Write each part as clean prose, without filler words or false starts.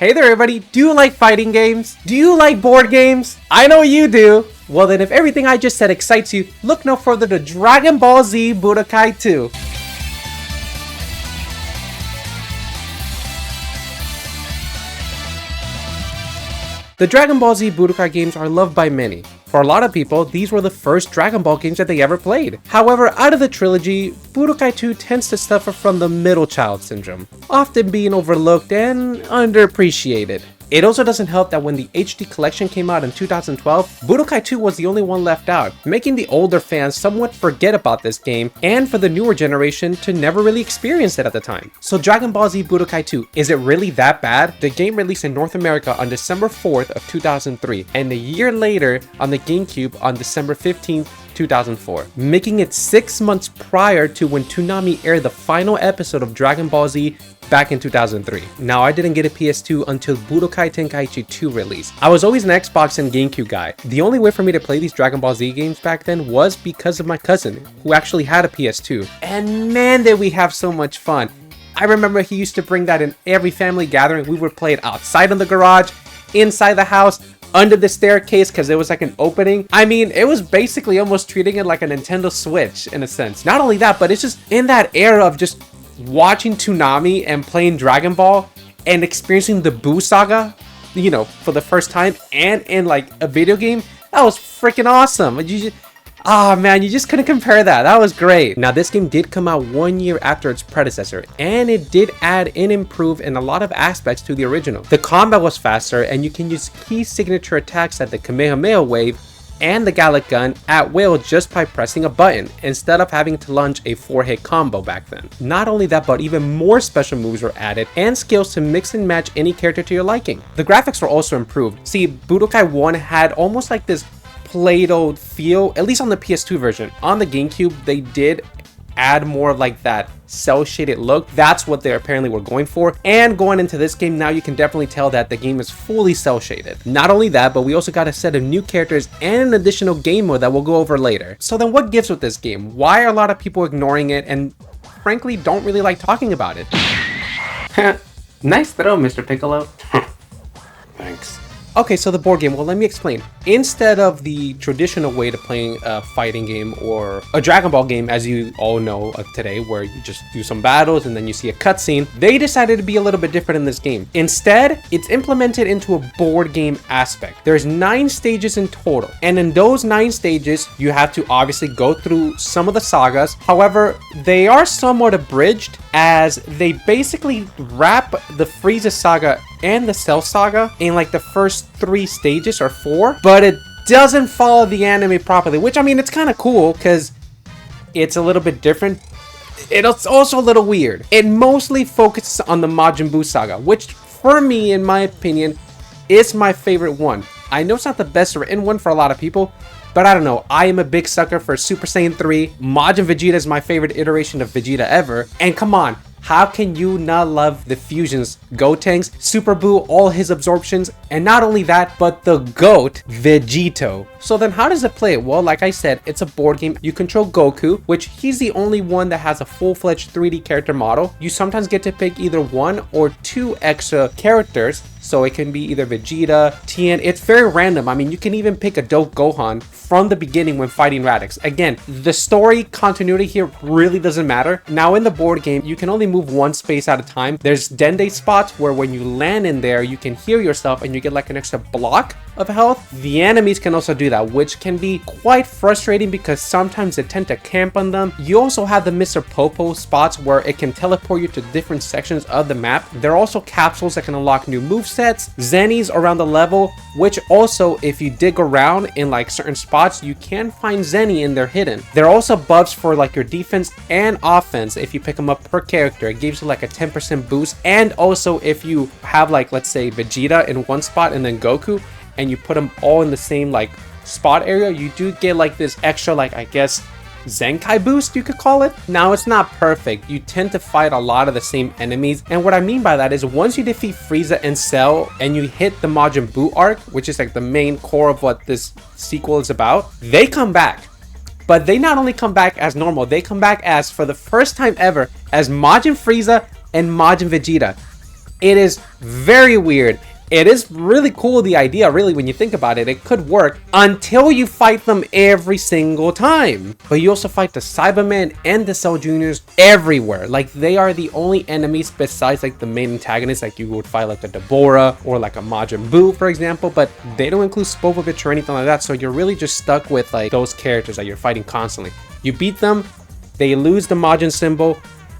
Hey there everybody, do you like fighting games? Do you like board games? I know you do! Well then, if everything I just said excites you, look no further to Dragon Ball Z Budokai 2. The Dragon Ball Z Budokai games are loved by many. For a lot of people, these were the first Dragon Ball games that they ever played. However, out of the trilogy, Budokai 2 tends to suffer from the middle child syndrome, often being overlooked and underappreciated. It also doesn't help that when the HD collection came out in 2012, Budokai 2 was the only one left out, making the older fans somewhat forget about this game, and for the newer generation to never really experience it at the time. So Dragon Ball Z Budokai 2, is it really that bad? The game released in North America on December 4th of 2003, and a year later on the GameCube on December 15th, 2004, making it 6 months prior to when Toonami aired the final episode of Dragon Ball Z back in 2003. Now, I didn't get a PS2 until Budokai Tenkaichi 2 release. I was always an Xbox and GameCube guy. The only way for me to play these Dragon Ball Z games back then was because of my cousin, who actually had a PS2. And man, did we have so much fun. I remember he used to bring that in every family gathering. We would play it outside in the garage, inside the house, under the staircase because there was like an opening. I mean, it was basically almost treating it like a Nintendo Switch in a sense. Not only that, but it's just in that era of just watching Toonami and playing Dragon Ball and experiencing the Buu saga, you know, for the first time and in like a video game. That was freaking awesome. Ah man, you just couldn't compare that. That was great. Now this game did come out 1 year after its predecessor, and it did add and improve in a lot of aspects to the original. The combat was faster, and you can use key signature attacks like the Kamehameha wave and the Gallic gun at will just by pressing a button, instead of having to launch a 4-hit combo back then. Not only that, but even more special moves were added and skills to mix and match any character to your liking. The graphics were also improved. See, Budokai 1 had almost like this Play-Doh feel, at least on the PS2 version. On the GameCube, they did add more of like that cel-shaded look. That's what they apparently were going for. And going into this game now, you can definitely tell that the game is fully cel-shaded. Not only that, but we also got a set of new characters and an additional game mode that we'll go over later. So then what gives with this game? Why are a lot of people ignoring it and frankly don't really like talking about it? Nice throw, Mr. Piccolo. Thanks. Okay, so the board game, well, let me explain. Instead of the traditional way to playing a fighting game or a Dragon Ball game, as you all know today, where you just do some battles and then you see a cutscene, they decided to be a little bit different in this game. Instead, it's implemented into a board game aspect. There's 9 stages in total, and in those 9 stages, you have to obviously go through some of the sagas. However, they are somewhat abridged, as they basically wrap the Frieza saga and the Cell saga in like the first 3 stages or 4, but it doesn't follow the anime properly, which I mean, it's kind of cool because it's a little bit different. It's also a little weird. It mostly focuses on the Majin Buu saga, which for me, in my opinion, is my favorite one. I know it's not the best written one for a lot of people, but I don't know, I am a big sucker for Super Saiyan 3. Majin Vegeta is my favorite iteration of Vegeta ever. And come on, how can you not love the fusions, Gotenks, Super Buu, all his absorptions, and not only that, but the GOAT, Vegito. So then how does it play? Well, like I said, it's a board game. You control Goku, which he's the only one that has a full-fledged 3D character model. You sometimes get to pick either 1 or 2 extra characters, so it can be either Vegeta, Tien. It's very random. I mean, you can even pick a dope Gohan from the beginning when fighting Radix. Again, the story continuity here really doesn't matter. Now in the board game, you can only move 1 space at a time. There's Dende spots where when you land in there, you can heal yourself and you get like an extra block of health. The enemies can also do that, which can be quite frustrating because sometimes they tend to camp on them. You also have the Mr. Popo spots where it can teleport you to different sections of the map. There are also capsules that can unlock new movesets, Zennies around the level, which also, if you dig around in like certain spots, you can find Zenny in there hidden. There are also buffs for like your defense and offense if you pick them up per character. It gives you like a 10% boost. And also if you have like, let's say Vegeta in one spot and then Goku, and you put them all in the same like spot area, you do get like this extra, like I guess Zenkai boost, you could call it. Now it's not perfect. You tend to fight a lot of the same enemies, and what I mean by that is once you defeat Frieza and Cell and you hit the Majin Buu arc, which is like the main core of what this sequel is about, they come back. But they not only come back as normal, they come back as, for the first time ever, as Majin Frieza and Majin Vegeta. It is very weird. It is really cool, the idea, really, when you think about it. It could work until you fight them every single time. But you also fight the Cybermen and the Cell Juniors everywhere. Like, they are the only enemies besides, like, the main antagonists. Like, you would fight, like, the Deborah or, like, a Majin Buu, for example. But they don't include Spopovich or anything like that. So you're really just stuck with, like, those characters that you're fighting constantly. You beat them, they lose the Majin symbol,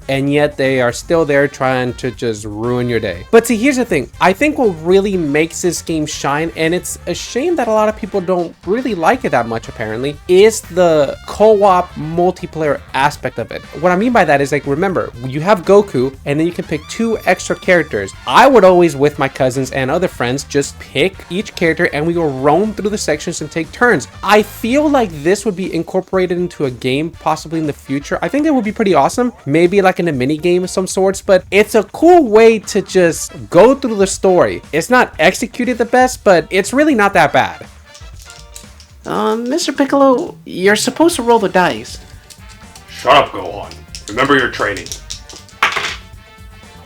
and yet they are still there trying to just ruin your day. But see, here's the thing. I think what really makes this game shine, and it's a shame that a lot of people don't really like it that much apparently, is the co-op multiplayer aspect of it. What I mean by that is, like, remember, you have Goku, and then you can pick 2 extra characters. I would always, with my cousins and other friends, just pick each character and we will roam through the sections and take turns. I feel like this would be incorporated into a game possibly in the future. I think that would be pretty awesome. Maybe like in a mini game of some sorts, but it's a cool way to just go through the story. It's not executed the best, but it's really not that bad. Mr. Piccolo, you're supposed to roll the dice. Shut up, Gohan. Remember your training.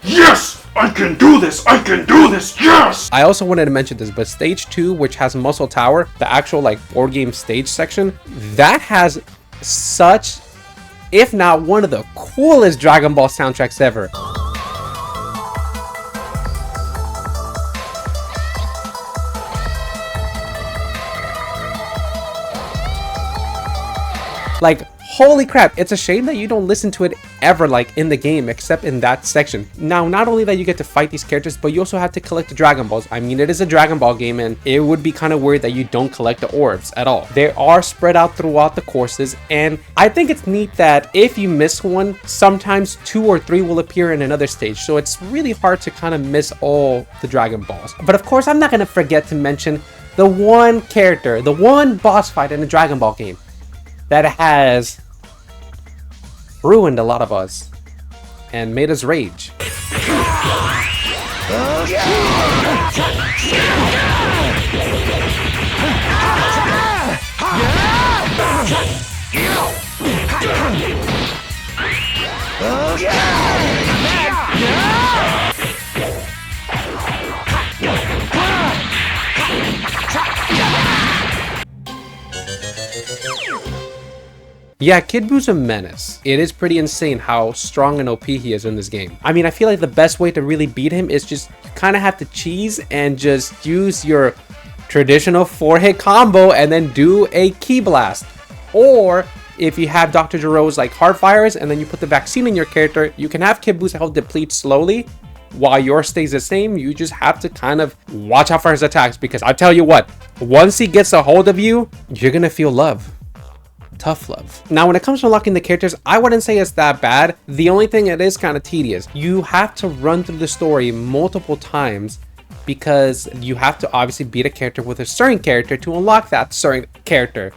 Yes! I can do this! I can do this! Yes! I also wanted to mention this, but stage 2, which has Muscle Tower, the actual like board game stage section, that has such, if not one of the coolest Dragon Ball soundtracks ever. Like, holy crap, it's a shame that you don't listen to it ever, like, in the game, except in that section. Now, not only that you get to fight these characters, but you also have to collect the Dragon Balls. I mean, it is a Dragon Ball game, and it would be kind of weird that you don't collect the orbs at all. They are spread out throughout the courses, and I think it's neat that if you miss one, sometimes 2 or 3 will appear in another stage, so it's really hard to kind of miss all the Dragon Balls. But of course, I'm not going to forget to mention the one character, the one boss fight in the Dragon Ball game that has ruined a lot of us and made us rage. Yeah, Kid Buu's a menace. It is pretty insane how strong and OP he is in this game. I mean, I feel like the best way to really beat him is just kind of have to cheese and just use your traditional 4-hit combo and then do a Ki Blast. Or if you have Dr. Gero's like hard fires and then you put the vaccine in your character, you can have Kid Buu's health deplete slowly while yours stays the same. You just have to kind of watch out for his attacks, because I tell you what, once he gets a hold of you, you're gonna feel love. Tough love. Now, when it comes to unlocking the characters, I wouldn't say it's that bad. The only thing, it is kind of tedious. You have to run through the story multiple times because you have to obviously beat a character with a certain character to unlock that certain character.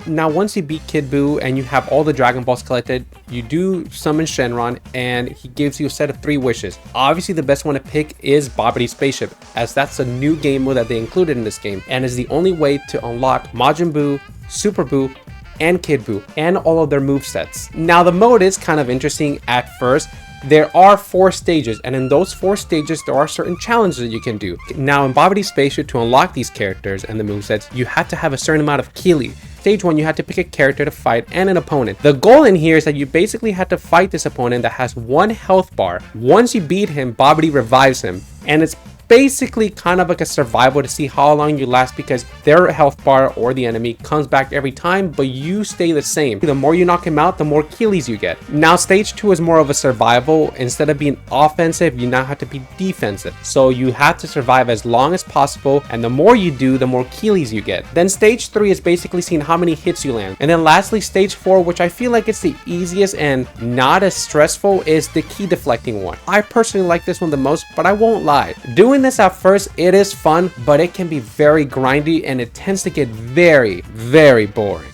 Now, once you beat Kid Buu and you have all the Dragon Balls collected, you do summon Shenron and he gives you a set of 3 wishes. Obviously, the best one to pick is Babidi Spaceship, as that's a new game mode that they included in this game and is the only way to unlock Majin Buu, Super Buu, and Kid Buu, and all of their movesets. Now, the mode is kind of interesting at first. There are 4 stages, and in those 4 stages, there are certain challenges that you can do. Now, in Babidi Spaceship, to unlock these characters and the movesets, you have to have a certain amount of Kili. Stage 1, you have to pick a character to fight and an opponent. The goal in here is that you basically have to fight this opponent that has 1 health bar. Once you beat him, Babidi revives him, and it's basically kind of like a survival to see how long you last, because their health bar or the enemy comes back every time, but you stay the same. The more you knock him out, the more Kilis you get. Now, stage 2 is more of a survival. Instead of being offensive, you now have to be defensive. So you have to survive as long as possible, and the more you do, the more Kilis you get. Then stage 3 is basically seeing how many hits you land. And then lastly, stage 4, which I feel like it's the easiest and not as stressful, is the key deflecting one. I personally like this one the most, but I won't lie. Doing this at first, it is fun, but it can be very grindy and it tends to get very, very boring.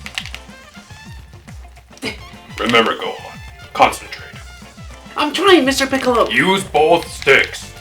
Remember, Gohan. Concentrate. I'm trying, Mr. Piccolo. Use both sticks.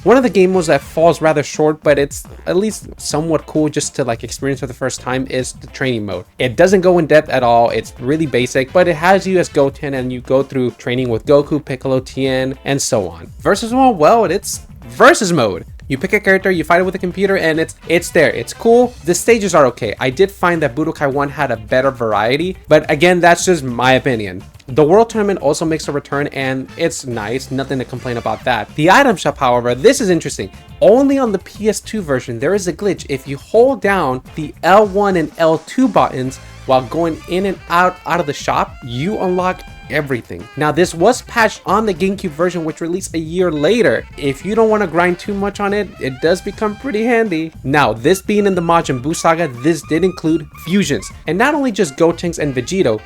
One of the game modes that falls rather short, but it's at least somewhat cool just to like experience for the first time, is the training mode. It doesn't go in depth at all. It's really basic, but it has you as Goten and you go through training with Goku, Piccolo, Tien, and so on. Versus mode, well, it's versus mode. You pick a character, you fight it with a computer, and it's there. It's cool. The stages are okay. I did find that Budokai 1 had a better variety, but again, that's just my opinion. The World Tournament also makes a return, and it's nice. Nothing to complain about that. The item shop, however, this is interesting. Only on the PS2 version, there is a glitch. If you hold down the L1 and L2 buttons while going in and out of the shop, you unlock everything. Now, this was patched on the GameCube version, which released a year later. If you don't want to grind too much on it, it does become pretty handy. Now, this being in the Majin Buu saga, this did include fusions, and not only just Gotenks and Vegito,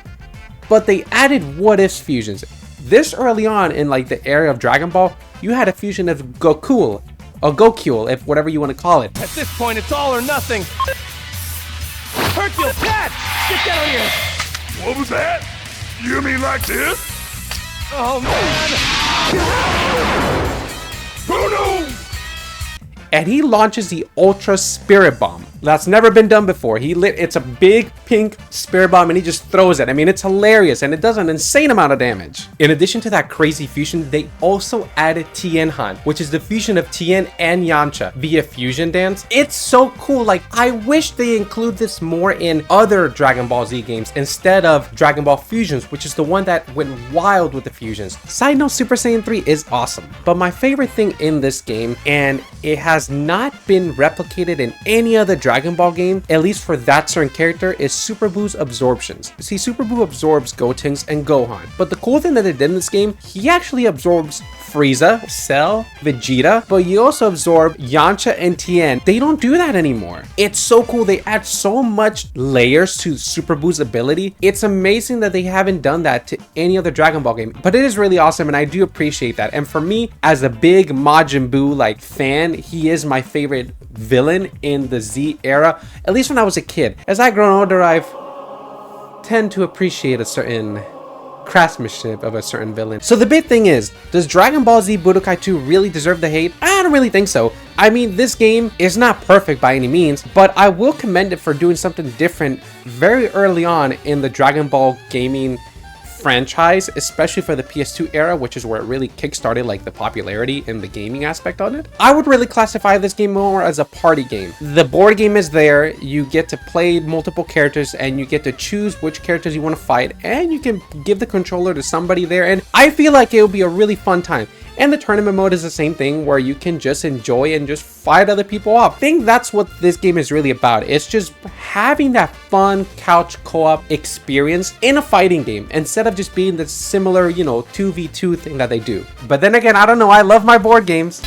but they added what if fusions. This early on in like the era of Dragon Ball, you had a fusion of Goku, or Gokul, if whatever you want to call it. At this point, it's all or nothing. Hercule, Pat! Get down here! What was that? You mean like this? Oh, man! Oh no! And he launches the Ultra Spirit Bomb. That's never been done before. It's a big pink spirit bomb and he just throws it. I mean, it's hilarious and it does an insane amount of damage. In addition to that crazy fusion, they also added Tien Han, which is the fusion of Tien and Yamcha via fusion dance. It's so cool. Like, I wish they include this more in other Dragon Ball Z games instead of Dragon Ball Fusions, which is the one that went wild with the fusions. Side note, Super Saiyan 3 is awesome, but my favorite thing in this game, and it has not been replicated in any other Dragon Ball game, at least for that certain character, is Super Buu's absorptions. See, Super Buu absorbs Gotenks and Gohan, but the cool thing that they did in this game, he actually absorbs Frieza, Cell, Vegeta, but you also absorb Yamcha and Tien. They don't do that anymore. It's so cool. They add so much layers to Super Buu's ability. It's amazing that they haven't done that to any other Dragon Ball game, but it is really awesome and I do appreciate that. And for me, as a big Majin Buu like fan, he is my favorite villain in the Z era, at least when I was a kid. As I've grown older, I've tend to appreciate a certain craftsmanship of a certain villain. So the big thing is, does Dragon Ball Z Budokai 2 really deserve the hate? I don't really think so. I mean, this game is not perfect by any means, but I will commend it for doing something different very early on in the Dragon Ball gaming franchise, especially for the PS2 era, which is where it really kickstarted like the popularity in the gaming aspect on it. I would really classify this game more as a party game. The board game is there, you get to play multiple characters and you get to choose which characters you want to fight, and you can give the controller to somebody there, and I feel like it will be a really fun time. And the tournament mode is the same thing, where you can just enjoy and just fight other people off. I think that's what this game is really about. It's just having that fun couch co-op experience in a fighting game instead of just being the similar, 2v2 thing that they do. But then again, I don't know, I love my board games.